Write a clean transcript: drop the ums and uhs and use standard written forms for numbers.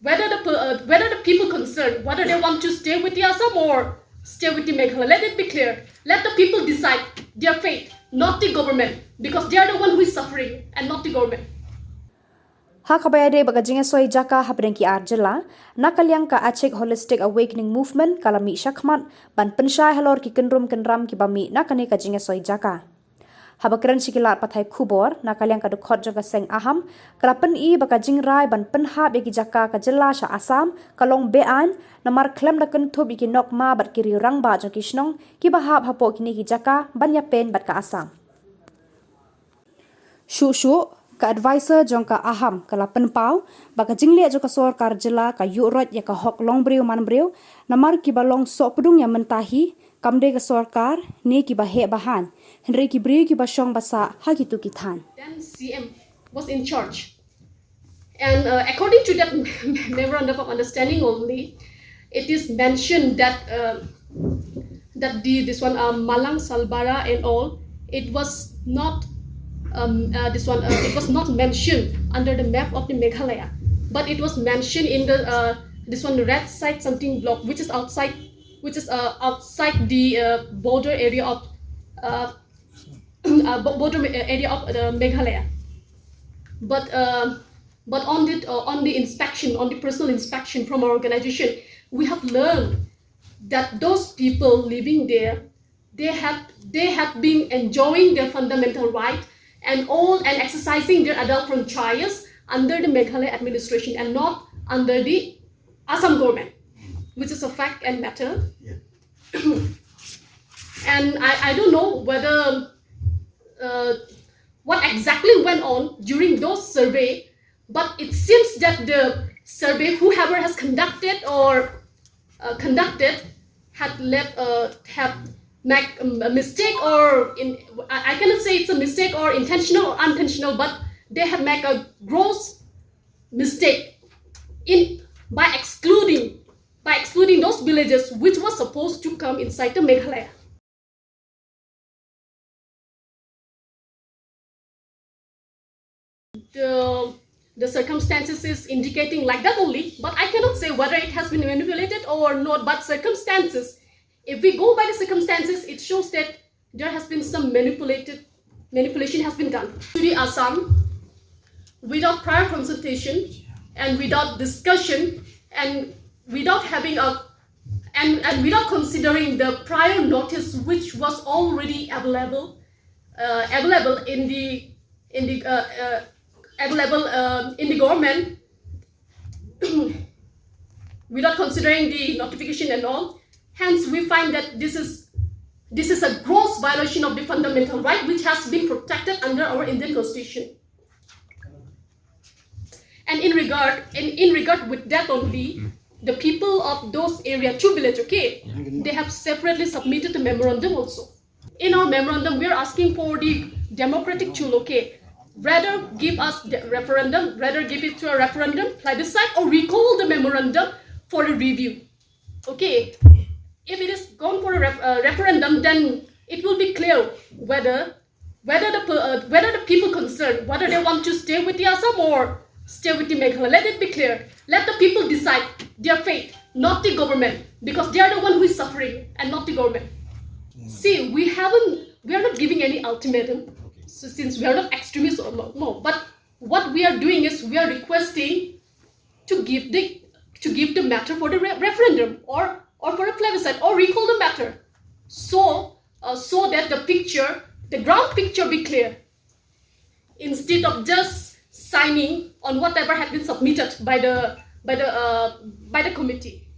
whether the people concerned, whether they want to stay with the Assam or stay with the Meghalaya. Let it be clear. Let the people decide their fate, not the government, because they are the one who is suffering and not the government. Hakabayade baga Jingsoi Jaka habrengki Arjylla nakaliang ka Aceh Holistic Awakening Movement kalami syakmat ban pensyai halor ki kenrum kenram ki bami nakane ka Jingsoi Jaka. Habakran sikilat pathai kubor nakaliang ka dukhot jaga seng Aham kalapen I baga jingrai ban penhab yaki Jaka ka jela sya Assam kalong bean namar klem da kenthub iki nokma bat kiri rangba joki Shnong ki bahab hapo kini ki Jaka ban yapen bat ka Assam. Shu ka advisor jong ka Aham kala penpau baka jingle jo ka sorkar Arjylla ka yurot ya ka hok long breu man breu namar ki balong Sohpdung yang mentahi kamde ka sorkar ni ki bahe bahan henry ki breu ki basong basa Haki tu kithan. Then CM was in charge, and according to that memorandum of understanding only, it is mentioned that this one Malang Salbara and all, it was not it was not mentioned under the map of the Meghalaya, but it was mentioned in the this one red site something block, which is outside the border area of Meghalaya. But on the inspection, on the personal inspection from our organization, we have learned that those people living there, they have been enjoying their fundamental right and exercising their adult franchise under the Meghalaya administration and not under the Assam government, which is a fact and matter. Yeah. And I don't know whether what exactly went on during those survey, but it seems that the survey, whoever has conducted have make a mistake, or I cannot say it's a mistake or intentional or unintentional, but they have made a gross mistake by excluding those villages which were supposed to come inside the Meghalaya. The circumstances is indicating like that only, but I cannot say whether it has been manipulated or not. But circumstances, if we go by the circumstances, it shows that there has been some manipulation has been done to the Assam without prior consultation and without discussion and without having and without considering the prior notice which was already available in the government without considering the notification and all. Hence, we find that this is a gross violation of the fundamental right which has been protected under our Indian Constitution. And in regard with that only, the people of those area, 2 village, okay, they have separately submitted a memorandum also. In our memorandum, we are asking for the democratic tool, okay, rather give us the referendum, rather give it to a referendum, plebiscite, or recall the memorandum for a review, okay. If it is gone for a referendum, then it will be clear whether the people concerned, whether they want to stay with the Assam or stay with the Meghalaya. Let it be clear. Let the people decide their fate, not the government, because they are the one who is suffering and not the government. See, we are not giving any ultimatum, so since we are not extremists or no. But what we are doing is we are requesting to give the matter for the referendum or for a plebiscite or recall the matter, so that the ground picture be clear, instead of just signing on whatever had been submitted by the committee.